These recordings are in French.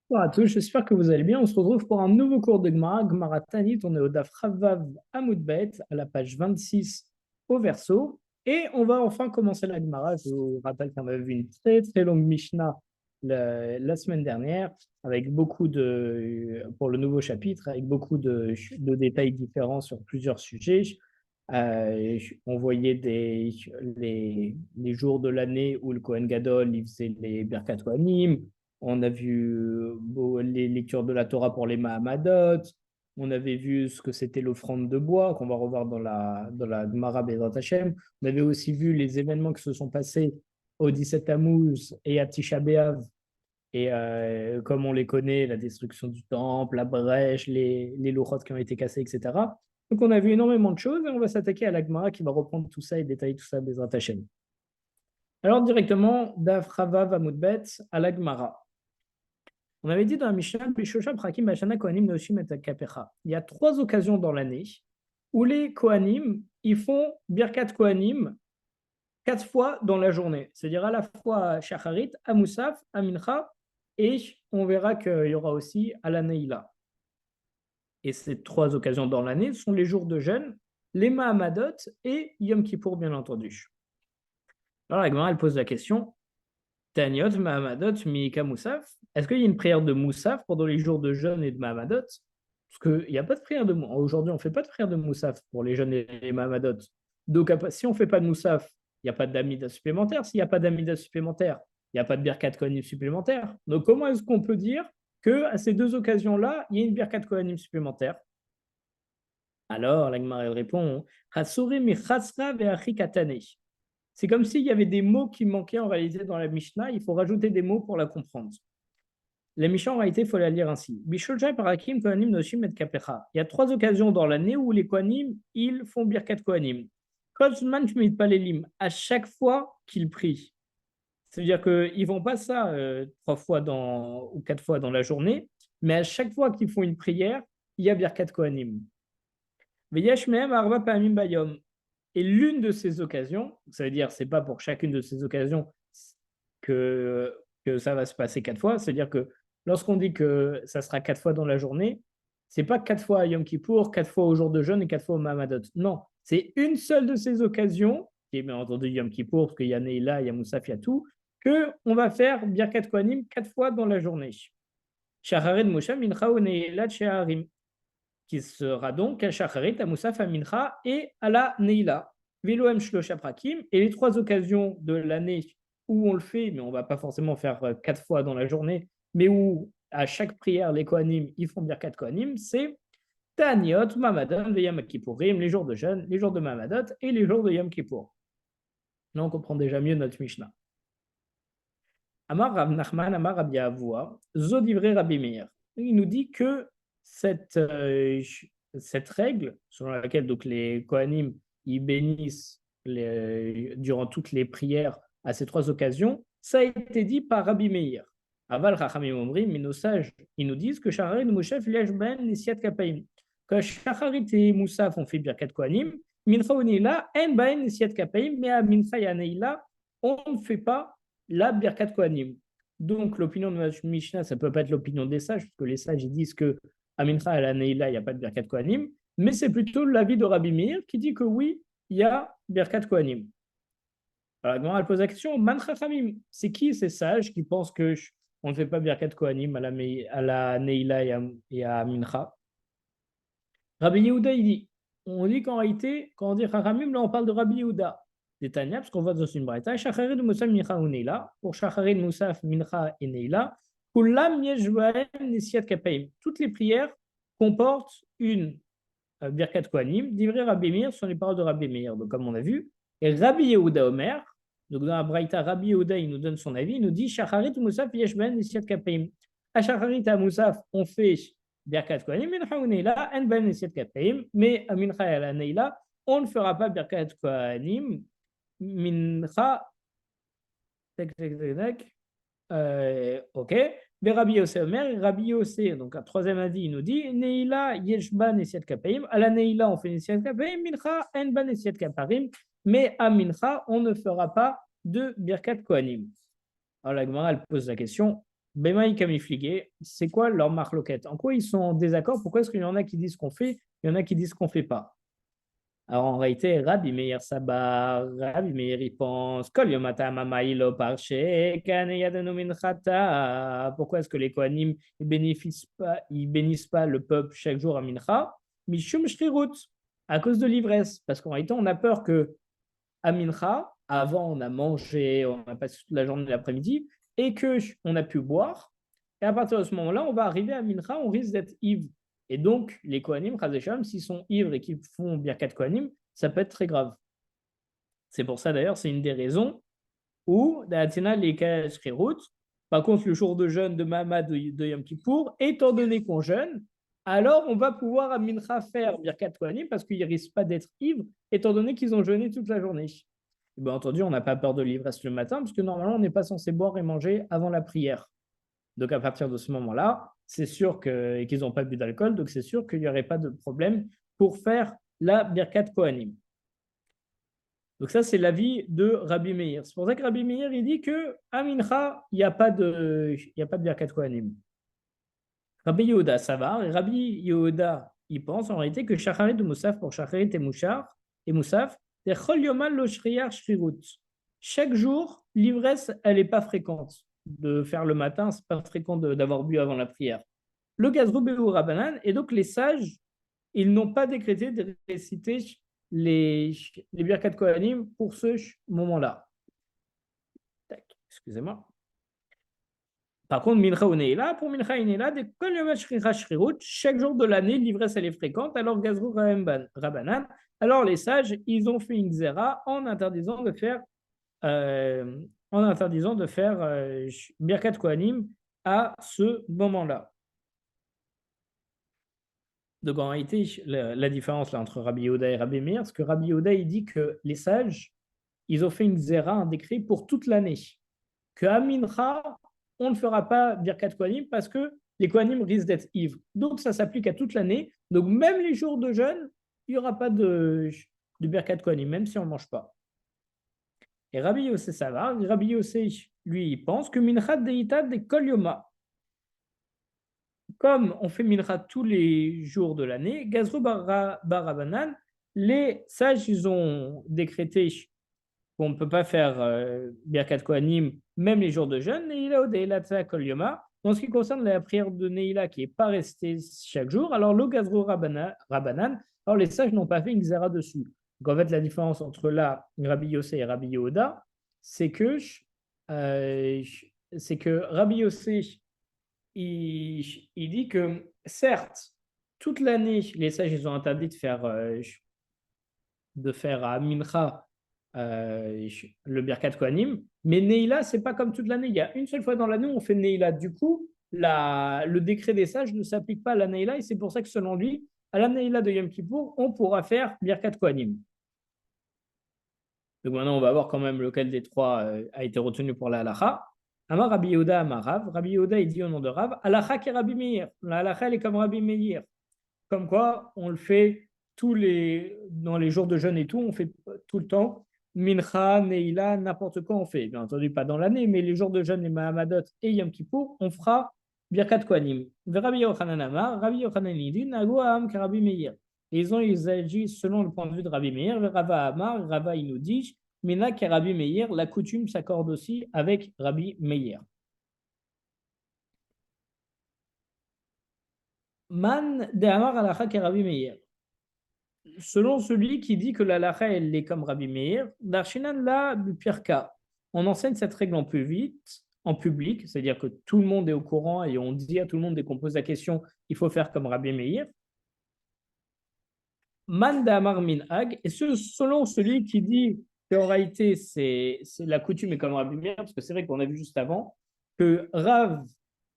Bonjour à tous, j'espère que vous allez bien. On se retrouve pour un nouveau cours de Gemara, Gemara Tanit. On est au Daf Ravav Amud Bet, à la page 26 au verso. Et on va enfin commencer la Gemara. Je vous rappelle qu'on avait vu une très très longue Mishnah la semaine dernière, avec beaucoup pour le nouveau chapitre, avec beaucoup de détails différents sur plusieurs sujets. On voyait les jours de l'année où le Kohen Gadol il faisait les Birkat Kohanim. On a vu les lectures de la Torah pour les Mahamadot. On avait vu ce que c'était l'offrande de bois, qu'on va revoir dans la Gemara Bezrat Hashem. On avait aussi vu les événements qui se sont passés au 17 Tammuz et à Tisha B'Av. Et comme on les connaît, la destruction du temple, la brèche, les louchotes qui ont été cassés, etc. Donc on a vu énormément de choses et on va s'attaquer à la Gemara qui va reprendre tout ça et détailler tout ça Bezrat Hashem. Alors directement, Daf Ravav Amud Bet à la Gemara. On avait dit dans la Mishnah, il y a trois occasions dans l'année où les Kohanim, ils font Birkat Kohanim quatre fois dans la journée. C'est-à-dire à la fois à Shacharit, à Moussaf, à Mincha, et on verra qu'il y aura aussi à la Neila. Et ces trois occasions dans l'année sont les jours de jeûne, les Mahamadot et Yom Kippour, bien entendu. Alors la Gemara, elle pose la question, Taniot, Mahamadot, Mika, Moussaf. Est-ce qu'il y a une prière de Moussaf pendant les jours de jeûne et de Mahamadot? Parce qu'il n'y a pas de prière de Moussaf. Aujourd'hui, on ne fait pas de prière de Moussaf pour les jeûnes et les Mahamadot. Donc, si on ne fait pas de Moussaf, il n'y a pas d'Amida supplémentaire. S'il n'y a pas d'Amida supplémentaire, il n'y a pas de Birkat Kohanim supplémentaire. Donc, comment est-ce qu'on peut dire qu'à ces deux occasions-là, il y a une Birkat Kohanim supplémentaire? Alors, la Gemara répond, c'est comme s'il y avait des mots qui manquaient en réalité dans la Mishnah. Il faut rajouter des mots pour la comprendre. La Mishnah, en réalité, il faut la lire ainsi. Il y a trois occasions dans l'année où les Kohanim, ils font Birkat Kohanim. À chaque fois qu'ils prient. C'est-à-dire qu'ils ne font pas ça trois fois ou quatre fois dans la journée, mais à chaque fois qu'ils font une prière, il y a Birkat Kohanim. Et l'une de ces occasions, ça veut dire c'est pas pour chacune de ces occasions que ça va se passer quatre fois, c'est-à-dire que lorsqu'on dit que ça sera quatre fois dans la journée, c'est pas quatre fois à Yom Kippour, quatre fois au jour de jeûne et quatre fois au Mahamadot. Non, c'est une seule de ces occasions, qui est bien entendu Yom Kippour, parce qu'il y a Neila, il y a Moussaf, il y a tout, qu'on va faire Birkat Kohanim quatre fois dans la journée. Shachared Moshe Mincha ou Neila Sheharim, qui sera donc à Shacharit, à Moussaf, à Mincha et à la Neila. Veloem Shlosha Prakim, et les trois occasions de l'année où on le fait, mais on ne va pas forcément faire quatre fois dans la journée, mais où à chaque prière, les Kohanim, ils font bien quatre Kohanim, c'est Taniot, Mamadot, Yom Kippourim, les jours de jeûne, les jours de Mamadot et les jours de Yom Kippour. Là, on comprend déjà mieux notre Mishnah. Amar Rav Nachman, Amar Rabbi Avua, Zodivre Rabbi Meir. Il nous dit que cette règle, selon laquelle donc, les Kohanim ils bénissent durant toutes les prières à ces trois occasions, ça a été dit par Rabbi Meir. Aval Rachamim Omrim, mais nos sages, ils nous disent que Shacharit Moussaf ben Nisiat Kapaim. Que Shacharit et Moussaf ont fait Birkat Kohanim, Mincha ou Neila, en ben Nisiat Kapaim, mais à Mincha et à Neila, on ne fait pas la Birkat Kohanim. Donc, l'opinion de Mishnah, ça ne peut pas être l'opinion des sages, parce que les sages ils disent que à Mincha et à Neila, il n'y a pas de Birkat Kohanim, mais c'est plutôt l'avis de Rabbi Meir qui dit que oui, il y a Birkat Kohanim. Alors, elle pose la question, Man Chachamim, c'est qui ces sages qui pensent qu'on ne fait pas Birkat Kohanim à la Neila et à Mincha? Rabbi Yehuda, il dit, on dit qu'en réalité, quand on dit Chachamim, là on parle de Rabbi Yehuda. C'est Tania, parce qu'on voit dans une braïta, Shacharid Moussaf Mincha ou Neila, pour Shacharid Moussaf Mincha et Neila, Kulam Yeshvaem Nesiat Kapaim. Toutes les prières comportent une Birkat Kohanim, d'ivré Rabbi Meir sont les paroles de Rabbi Meir. Donc, comme on a vu, et Rabbi Yehuda Omer, donc dans la Braïta, Rabbi Yehuda, il nous donne son avis, il nous dit Shacharit Moussaf Yeshben Nesiat Kapaim. À Shacharit à Moussaf, on fait Birkat Kohanim, Mincha ou Neila, En Ben Nesiat Kapaim, mais à Mincha et à la Neila, on ne fera pas Birkat Kohanim, Mincha, ok. Mais Rabbi Yossé Omer, Rabbi Yossé, donc un troisième avis, il nous dit Neila Yeshba Nesiat Kapaim. À la Neila, on fait Nesiat Kapaim, Mincha Enba Nesiat Kapaim. Mais à Mincha, on ne fera pas de Birkat Kohanim. Alors la Gemara, elle pose la question Bema Kamifligé, c'est quoi leur marloquette? En quoi ils sont en désaccord? Pourquoi est-ce qu'il y en a qui disent qu'on fait, il y en a qui disent qu'on fait pas? Alors en réalité, Rabbi Meir Sabar, Rabbi Meir il pense, Kol Yomata Mamaïlo Parche, Kaneyadenu Minchata. Pourquoi est-ce que les Kohanim ils bénissent pas le peuple chaque jour à Mincha? Mishum Shrirut, à cause de l'ivresse. Parce qu'en réalité, on a peur que à Mincha, avant on a mangé, on a passé toute la journée l'après-midi, et qu'on a pu boire. Et à partir de ce moment-là, on va arriver à Mincha, on risque d'être ivre. Et donc, les Kohanim, s'ils sont ivres et qu'ils font Birkat Kohanim, ça peut être très grave. C'est pour ça d'ailleurs, c'est une des raisons où, par contre, le jour de jeûne de Mahamad de Yom Kippour, étant donné qu'on jeûne, alors on va pouvoir à Mincha faire Birkat Kohanim parce qu'ils ne risquent pas d'être ivres, étant donné qu'ils ont jeûné toute la journée. Et bien entendu, on n'a pas peur de l'ivresse le matin, parce que normalement, on n'est pas censé boire et manger avant la prière. Donc à partir de ce moment-là, c'est sûr qu'ils n'ont pas bu d'alcool, donc c'est sûr qu'il n'y aurait pas de problème pour faire la Birkat Kohanim. Donc ça, c'est l'avis de Rabbi Meir. C'est pour ça que Rabbi Meir, il dit qu'à Mincha, il n'y a pas de Birkat Kohanim. Rabbi Yehuda, ça va. Et Rabbi Yehuda, il pense en réalité que Shacharit de Moussaf pour Shacharit et Moussaf, c'est Chol Yomal lo Shriyar Shrirut. Chaque jour, l'ivresse, elle n'est pas fréquente. De faire le matin, c'est pas fréquent d'avoir bu avant la prière. Le Gazrou Be'u Rabanan, et donc les sages, ils n'ont pas décrété de réciter les Birkat Kohanim pour ce moment-là. Excusez-moi. Par contre, Mincha ou Neila, pour Mincha et Neila, chaque jour de l'année, l'ivresse elle est fréquente, alors Gazrou Rabanan, alors les sages, ils ont fait une zera en interdisant de faire Birkat Kohanim à ce moment-là. Donc en réalité, la différence là, entre Rabbi Yehuda et Rabbi Meir, c'est que Rabbi Yehuda il dit que les sages, ils ont fait une zera, un décret pour toute l'année. Que à Mincha, on ne fera pas Birkat Kohanim parce que les Kohanim risquent d'être ivres. Donc ça s'applique à toute l'année. Donc même les jours de jeûne, il n'y aura pas de Birkat Kohanim, même si on ne mange pas. Et Rabbi Yossé, ça va. Rabbi Yossé, lui, il pense que Mincha Deita de Kol Yoma. Comme on fait Mincha tous les jours de l'année, Gazrou Barabanan, les sages, ils ont décrété qu'on ne peut pas faire Birkat Kohanim même les jours de jeûne. Neila ou Deila Kol Yoma. En ce qui concerne la prière de Neila qui n'est pas restée chaque jour, alors le Gazrou Rabanan, alors les sages n'ont pas fait une xéra dessus. Donc en fait, la différence entre là, Rabbi Yossé et Rabbi Yehuda, c'est que Rabbi Yossé, il dit que certes, toute l'année, les sages ils ont interdit de faire à Mincha le Birkat Kohanim, mais Neila, c'est pas comme toute l'année. Il y a une seule fois dans l'année où on fait Neila. Du coup, le décret des sages ne s'applique pas à la Neila, et c'est pour ça que selon lui, à la Neila de Yom Kippour, on pourra faire Birkat Kohanim. Donc maintenant, on va voir quand même lequel des trois a été retenu pour la halacha. Amar Rabbi Yehuda Amar Rav. Rabbi Yehuda, il dit au nom de Rav, halacha qui est Rabbi Meir. La halacha, elle est comme Rabbi Meir. Comme quoi, on le fait dans les jours de jeûne et tout, on fait tout le temps. Mincha, Neila, n'importe quoi on fait. Bien entendu, pas dans l'année, mais les jours de jeûne, les Mahamadot et Yom Kippour, on fera Birkat Kohanim. Rabbi Yochanan Amar, Rabbi Yochanan il dit, Nago Am Rabbi Meir. Ils agissent selon le point de vue de Rabbi Meir. Rava Amar, Rava il nous dit, Mina qui Rabbi Meir, la coutume s'accorde aussi avec Rabbi Meir. Man de Amar Alacha qui Rabbi Meir. Selon celui qui dit que la lacha elle est comme Rabbi Meir, Darshinan la Bupirka. On enseigne cette règle en public, c'est-à-dire que tout le monde est au courant et on dit à tout le monde dès qu'on pose la question, il faut faire comme Rabbi Meir. Man d'Amar Minhag, et selon celui qui dit qu'en réalité c'est la coutume est comme Rabbi Meir, parce que c'est vrai qu'on a vu juste avant que Rav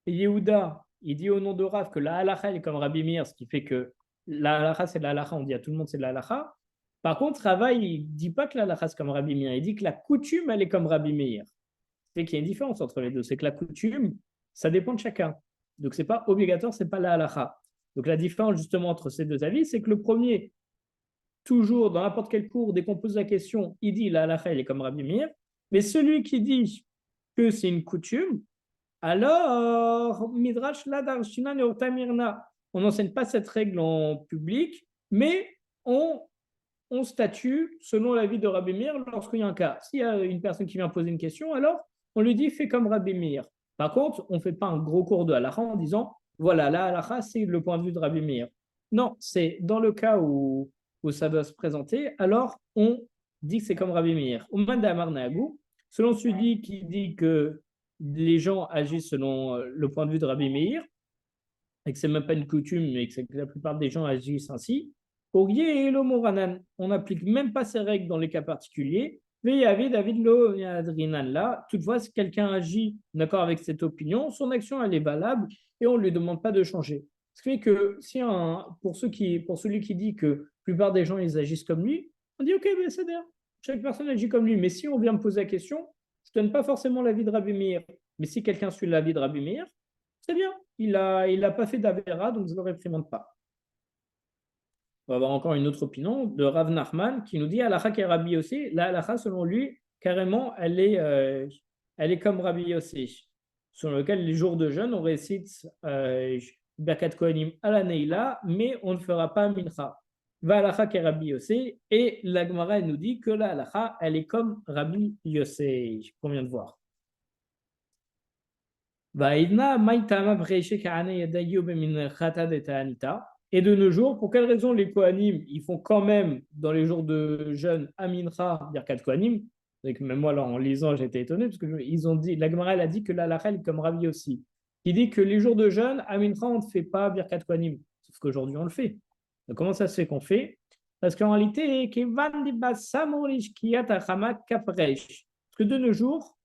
et Yehuda, il dit au nom de Rav que la halacha est comme Rabbi Meir, ce qui fait que la halacha, c'est la halacha, on dit à tout le monde c'est la halacha. Par contre, Rava, il ne dit pas que la halacha, c'est comme Rabbi Meir, il dit que la coutume, elle est comme Rabbi Meir. C'est qu'il y a une différence entre les deux, c'est que la coutume, ça dépend de chacun. Donc, ce n'est pas obligatoire, ce n'est pas la halacha. Donc, la différence justement entre ces deux avis, c'est que le premier, toujours dans n'importe quel cours, dès qu'on pose la question, il dit la halacha, elle est comme Rabbi Meir. Mais celui qui dit que c'est une coutume, Alors, Midrash Ladarshina Neotamirna, on n'enseigne pas cette règle en public, mais on, on statue selon l'avis de Rabbi Meir lorsqu'il y a un cas. S'il y a une personne qui vient poser une question, alors on lui dit fais comme Rabbi Meir. Par contre, on ne fait pas un gros cours de halakha en disant voilà, la halakha, c'est le point de vue de Rabbi Meir. Non, c'est dans le cas où ça doit se présenter, alors on dit que c'est comme Rabbi Meir. Selon celui qui dit que les gens agissent selon le point de vue de Rabbi Meir, et que ce n'est même pas une coutume, mais que la plupart des gens agissent ainsi, on n'applique même pas ces règles dans les cas particuliers. David Lo là. Toutefois, si quelqu'un agit d'accord avec cette opinion, son action elle est valable et on ne lui demande pas de changer. Ce qui fait que si pour celui qui dit que la plupart des gens ils agissent comme lui, on dit ok, ben c'est bien, chaque personne agit comme lui. Mais si on vient me poser la question, je ne donne pas forcément l'avis de Rabbi Meir. Mais si quelqu'un suit l'avis de Rabbi Meir, c'est bien. Il a pas fait d'Avera, donc je ne le réprimande pas. On va avoir encore une autre opinion de Rav Nachman qui nous dit Alacha qui est Rabbi Yossi. La Alacha, selon lui, carrément, elle est comme Rabbi Yossi, selon lequel les jours de jeûne, on récite Birkat Kohanim à la Neila, mais on ne fera pas Mincha. Va Alacha qui est Rabbi Yossi, et la Gemara elle nous dit que la Alacha, elle est comme Rabbi Yossi, qu'on vient de voir. Et de nos jours, pour quelles raisons les Kohanim, ils font quand même, dans les jours de jeûne, Amincha, Birkat Kohanim. Même moi, là, en lisant, j'étais étonné, parce qu'ils ont dit, la Gemara, elle a dit que la halakha est comme Rabbi aussi. Il dit que les jours de jeûne, Amincha, on ne fait pas Birkat Kohanim. Sauf qu'aujourd'hui, on le fait. Donc, comment ça se fait qu'on fait? Parce qu'en réalité, parce que de nos jours,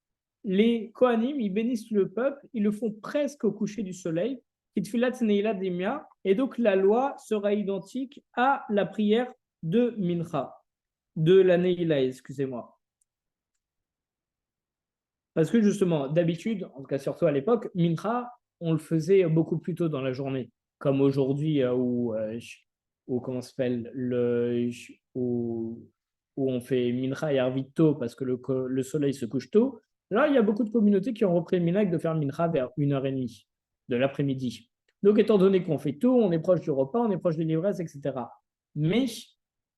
les Kohanim, ils bénissent le peuple, ils le font presque au coucher du soleil, et donc la loi sera identique à la prière de Mincha, de la Neila, excusez-moi. Parce que justement, d'habitude, en tout cas surtout à l'époque, Mincha, on le faisait beaucoup plus tôt dans la journée, comme aujourd'hui où comment s'appelle où on fait Mincha et Arvit tôt parce que le soleil se couche tôt. Là, il y a beaucoup de communautés qui ont repris le minhag de faire Mincha vers 1h30 de l'après-midi. Donc, étant donné qu'on fait tôt, on est proche du repas, on est proche des livresses, etc. Mais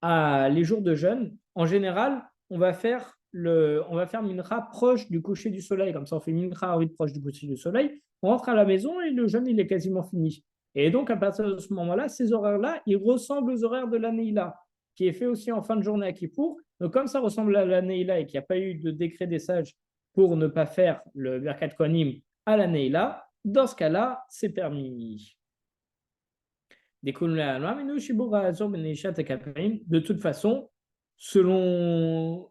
les jours de jeûne, en général, on va faire Mincha proche du coucher du soleil. Comme ça, on fait Mincha proche du coucher du soleil. On rentre à la maison et le jeûne, il est quasiment fini. Et donc, à partir de ce moment-là, ces horaires-là, ils ressemblent aux horaires de la Neila, qui est fait aussi en fin de journée à Kippour. Donc, comme ça ressemble à la Neila et qu'il n'y a pas eu de décret des sages pour ne pas faire le Birkat Kohanim à la Neila, dans ce cas-là, c'est permis. De toute façon, selon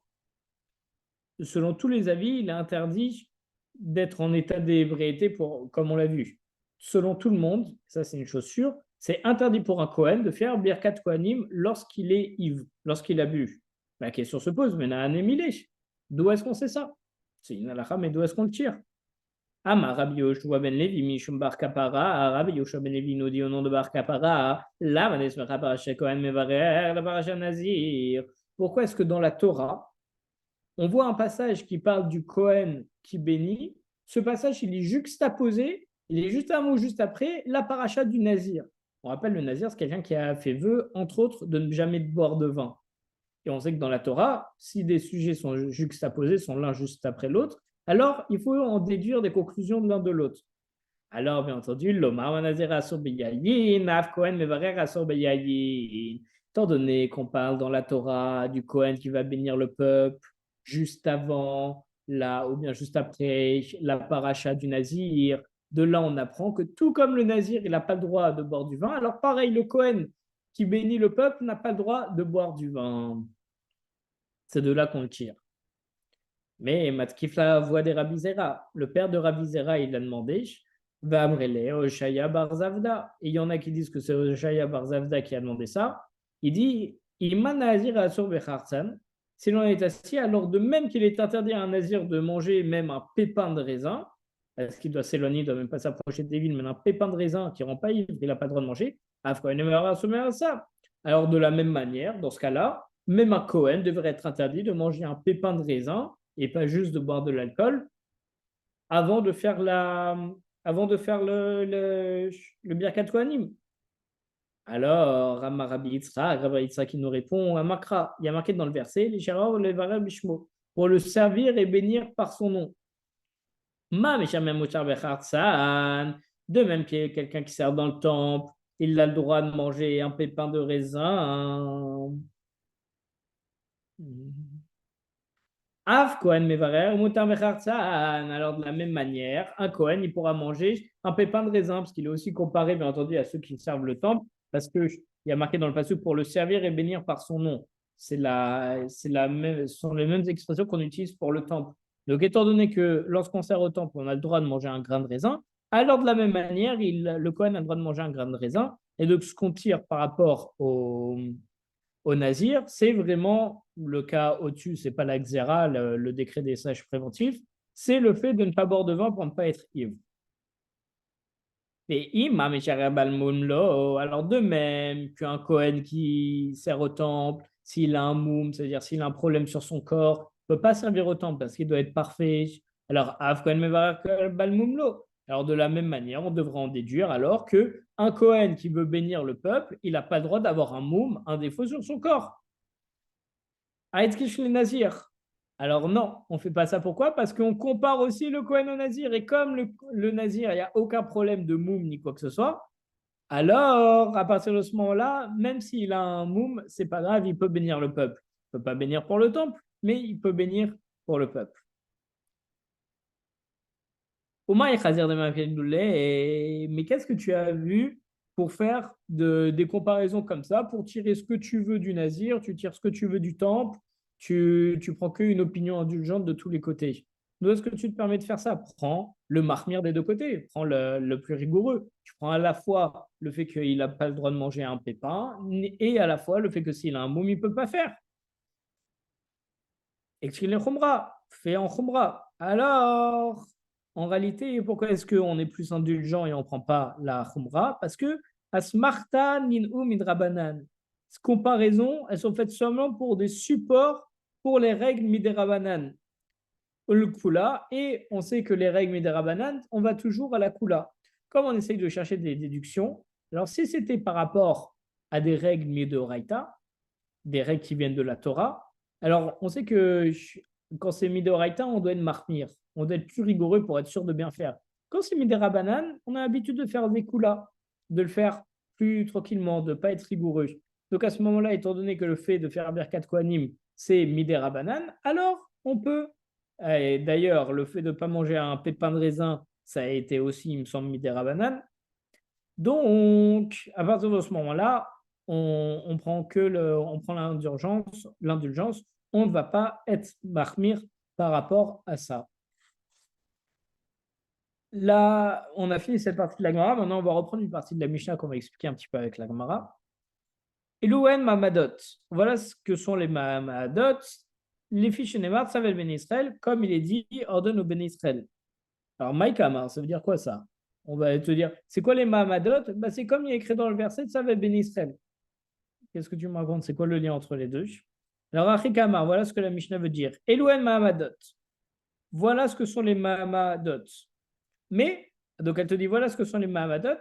tous les avis, il est interdit d'être en état d'ébriété, comme on l'a vu. Selon tout le monde, ça c'est une chose sûre, c'est interdit pour un Kohen de faire Birkat Kohanim lorsqu'il est ivre, lorsqu'il a bu. La question se pose, mais d'où est-ce qu'on sait ça? C'est une halakha, mais d'où est-ce qu'on le tire? Rabbi Yoshua ben Levi, Mishum Bar Kapara, Rabbi Yoshua ben Levi nous dit au nom de Bar Kapara, Nazir. Pourquoi est-ce que dans la Torah, on voit un passage qui parle du Kohen qui bénit? Ce passage, il est juxtaposé, il est juste un mot juste après, la paracha du Nazir. On rappelle, le Nazir, c'est quelqu'un qui a fait vœu, entre autres, de ne jamais boire de vin. Et on sait que dans la Torah, si des sujets sont juxtaposés, sont l'un juste après l'autre, alors il faut en déduire des conclusions de l'un de l'autre. Alors, bien entendu, l'Omar Nazir Asur Beyayin, Av Kohen Mevarer Asur Beyayin. Étant donné qu'on parle dans la Torah du Kohen qui va bénir le peuple juste avant, là, ou bien juste après la paracha du Nazir, de là on apprend que tout comme le Nazir, il n'a pas le droit de boire du vin, alors pareil, le Kohen qui bénit le peuple n'a pas le droit de boire du vin. C'est de là qu'on le tire. Mais Matkifla voit des Rabbi Zera. Le père de Rabbi Zera, il a demandé Vamrele, Oshaya Barzavda. Et il y en a qui disent que c'est Oshaya Barzavda qui a demandé ça. Il dit Iman Nazir Asur Becharsan. Si l'on est assis, alors de même qu'il est interdit à un Nazir de manger même un pépin de raisin, parce qu'il doit s'éloigner, il ne doit même pas s'approcher des villes, mais un pépin de raisin qui ne rend pas ivre, il n'a pas le droit de manger. Alors de la même manière, dans ce cas-là, même un Kohen devrait être interdit de manger un pépin de raisin et pas juste de boire de l'alcool. avant de faire avant de faire le Birkat Kohanim. Alors, Rabbi Yitzhak qui nous répond, Amakra, il y a marqué dans le verset, les Sharav, les Varel, Bishmo, pour le servir et bénir par son nom. Ma, de même qu'il y a quelqu'un qui sert dans le temple, il a le droit de manger un pépin de raisin. Av Kohen Mevarer, Mutar Mechartzan. Alors, de la même manière, un Kohen, il pourra manger un pépin de raisin, parce qu'il est aussi comparé, bien entendu, à ceux qui servent le temple, parce qu'il y a marqué dans le passage pour le servir et bénir par son nom. Ce sont les mêmes expressions qu'on utilise pour le temple. Donc, étant donné que lorsqu'on sert au temple, on a le droit de manger un grain de raisin, alors de la même manière, le Kohen a le droit de manger un grain de raisin. Et donc, ce qu'on tire par rapport au Nazir, c'est vraiment le cas au-dessus, c'est pas la xéra, le décret des sages préventifs, c'est le fait de ne pas boire de vin pour ne pas être ivre. Et imam alors de même qu'un Kohen qui sert au temple, s'il a un moum, c'est-à-dire s'il a un problème sur son corps, ne peut pas servir au temple parce qu'il doit être parfait. Alors, av Kohen mevarak balmumlo. Alors, de la même manière, on devrait en déduire alors que un Kohen qui veut bénir le peuple, il n'a pas le droit d'avoir un moum, un défaut sur son corps. Aïtkish le Nazir. Alors non, on ne fait pas ça. Pourquoi? Parce qu'on compare aussi le Kohen au Nazir. Et comme le Nazir, il n'y a aucun problème de moum ni quoi que ce soit, alors à partir de ce moment-là, même s'il a un moum, c'est pas grave, il peut bénir le peuple. Il ne peut pas bénir pour le temple, mais il peut bénir pour le peuple. Mais qu'est-ce que tu as vu pour faire des comparaisons comme ça, pour tirer ce que tu veux du Nazir, tu tires ce que tu veux du temple, tu prends qu'une opinion indulgente de tous les côtés. D'où est-ce que tu te permets de faire ça? Prends le marmire des deux côtés, prends le plus rigoureux. Tu prends à la fois le fait qu'il n'a pas le droit de manger un pépin et à la fois le fait que s'il a un môme, il ne peut pas faire. Explique les khumra, fais en khumra. Alors, en réalité, pourquoi est-ce qu'on est plus indulgent et on ne prend pas la khumra? Parce que asmarta nin'u midrabanan. Ces comparaisons, elles sont faites seulement pour des supports pour les règles midrabanan. Le kula, et on sait que les règles midrabanan, on va toujours à la kula. Comme on essaye de chercher des déductions, alors si c'était par rapport à des règles midoraita, des règles qui viennent de la Torah. Alors, on sait que quand c'est Midoraita, on doit être marmire. On doit être plus rigoureux pour être sûr de bien faire. Quand c'est Midera Banane, on a l'habitude de faire des coups-là, de le faire plus tranquillement, de ne pas être rigoureux. Donc, à ce moment-là, étant donné que le fait de faire Birkat Kohanim, c'est Midera Banane, alors on peut. Et d'ailleurs, le fait de ne pas manger un pépin de raisin, ça a été aussi, il me semble, Midera Banane. Donc, à partir de ce moment-là, on prend on prend l'indulgence, on ne va pas être marmire par rapport à ça. Là, on a fini cette partie de la Gemara. Maintenant, on va reprendre une partie de la Mishnah qu'on va expliquer un petit peu avec la Gemara. Elouen Mamadot. Voilà ce que sont les Mamadot. Les fiches Neymar, ça va le Ben Israël, comme il est dit, ordonne au Ben Israël. Alors, Maïkama, ça veut dire quoi ça? On va te dire, c'est quoi les Mahamadot? Bah, c'est comme il est écrit dans le verset, ça va être Ben Israël. Qu'est-ce que tu me racontes? C'est quoi le lien entre les deux? Alors, Achikama, voilà ce que la Mishnah veut dire. Elouen Mahamadot. Voilà ce que sont les Mahamadot. Mais, donc elle te dit, voilà ce que sont les Mahamadot.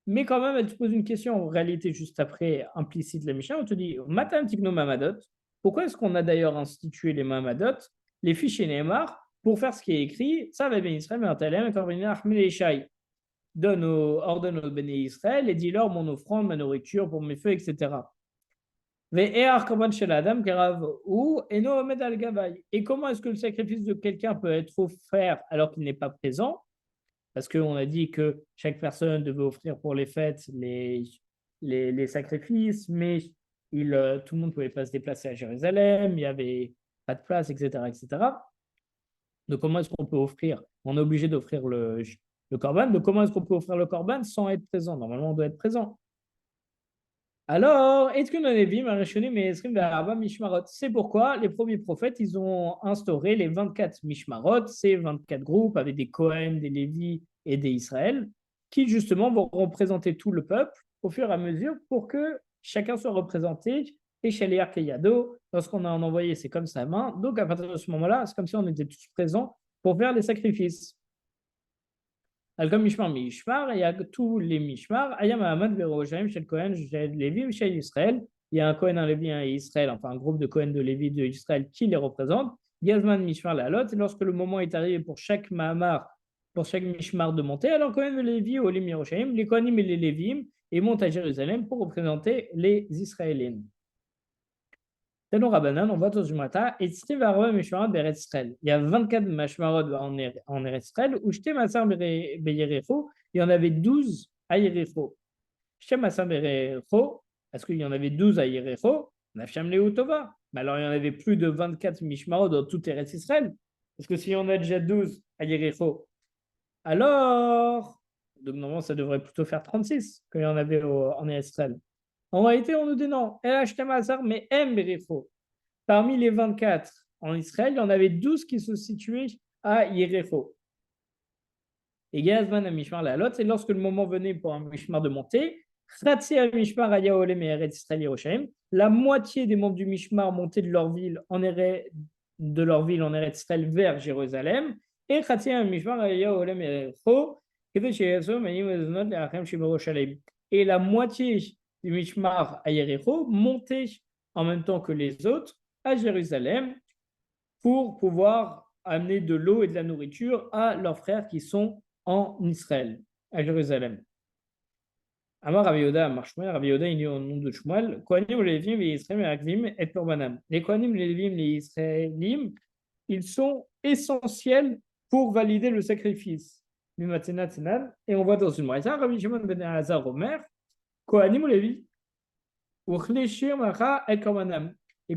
Mais quand même, elle te pose une question en réalité juste après, implicite la Mishnah. On te dit, Matam Tikno Mahamadot. Pourquoi est-ce qu'on a d'ailleurs institué les Mahamadot, les fichiers Neymar, pour faire ce qui est écrit? Ça va Ben Israël, ordonne au Béné Israël et dis-leur mon offrande, ma nourriture pour mes feux, etc. Et comment est-ce que le sacrifice de quelqu'un peut être offert alors qu'il n'est pas présent? Parce qu'on a dit que chaque personne devait offrir pour les fêtes les sacrifices, mais tout le monde ne pouvait pas se déplacer à Jérusalem, il n'y avait pas de place, etc., etc. Donc, comment est-ce qu'on peut offrir? On est obligé d'offrir le corban. Donc, comment est-ce qu'on peut offrir le corban sans être présent? Normalement, on doit être présent. Alors, est-ce qu'on a mais Mishmarot? C'est pourquoi les premiers prophètes, ils ont instauré les 24 Mishmarot, ces 24 groupes avec des Kohen, des Lévi et des Israël, qui justement vont représenter tout le peuple au fur et à mesure pour que chacun soit représenté. Et chez les Arkeyado, lorsqu'on a envoyé, c'est comme sa main. Donc, à partir de ce moment-là, c'est comme si on était tous présents pour faire les sacrifices. Alkom Mishmar Mishmar, il y a tous les Mishmar, Ayam Ahamad Veroshaim, chez le Kohen, chez Lévi, chez Israël. Il y a un Kohen, un Lévi, un Israël, enfin un groupe de Kohen de Lévi de Israël qui les représente. Gazman Mishmar la lot, et lorsque le moment est arrivé pour chaque Mahamar, pour chaque Mishmar de monter, alors Kohen de Lévi, Olim Yerushalayim, les Kohanim et les Lévim, et montent à Jérusalem pour représenter les Israéliens. Selon Rabbanan, on voit dans ce matin, et Tzrivarva Mishmarot Beret Israël. Il y a 24 Mishmarot en Eretz Israël, où Shte Massar Beyericho, il y en avait 12 à Yericho. Shte Massar Beyericho, parce qu'il y en avait 12 à Yericho, Nafsham Leutova. Mais alors il y en avait plus de 24 Mishmarot dans tout Eretz Israël. Parce que s'il y en a déjà 12 à Yericho, alors, donc normalement ça devrait plutôt faire 36 qu'il y en avait en Eretz Israël. En réalité, on nous dit non. Mais parmi les 24 en Israël, il y en avait 12 qui se situaient à Yericho. Et Gazman à Mishmar la lot, c'est lorsque le moment venait pour un Mishmar de monter. La moitié des membres du Mishmar montaient de leur ville en Eretz Israël vers Jérusalem. Et et la moitié du Mishmar à Yericho montait en même temps que les autres à Jérusalem pour pouvoir amener de l'eau et de la nourriture à leurs frères qui sont en Israël, à Jérusalem. Amar Rav Yehuda, Amar Shmuel, Rav Yehuda, il est au nom de Shmuel. Kohanim, les Lévim, les Israélim, les Akvim et Korbanam. Les Kohanim, les Lévim, les Israélim, ils sont essentiels pour valider le sacrifice. Et on voit dans une moïse, Rabbi Shimon ben Elazar Omer, Kohanim ou Lévi, les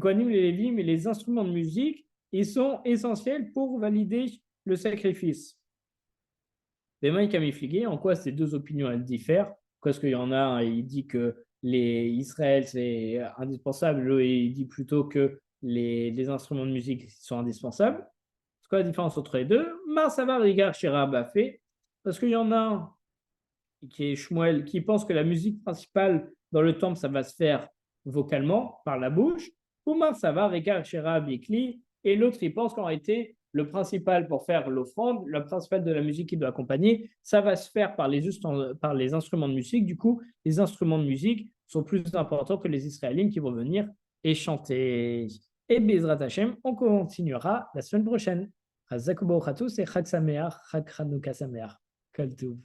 Kohanim, les Lévim et les instruments de musique, ils sont essentiels pour valider le sacrifice. En quoi ces deux opinions elles diffèrent? Parce qu'il y en a un, il dit que les Israël c'est indispensable, l'autre il dit plutôt que les instruments de musique sont indispensables. C'est quoi la différence entre les deux? Marsavar Rigar Shirab a fait, parce qu'il y en a un qui est Shmuel, qui pense que la musique principale dans le temple, ça va se faire vocalement, par la bouche. Oumar Savar Rigar Shirab Ikli, et l'autre il pense qu'en réalité, le principal pour faire l'offrande, le principal de la musique qui doit accompagner, ça va se faire par les instruments de musique. Du coup, les instruments de musique sont plus importants que les Israéliens qui vont venir et chanter. Et Bezrat Hashem, on continuera la semaine prochaine. Chazak U'Baruch Hu, c'est Chag Sameach, Chag Chanukah Sameach. Kol Tov.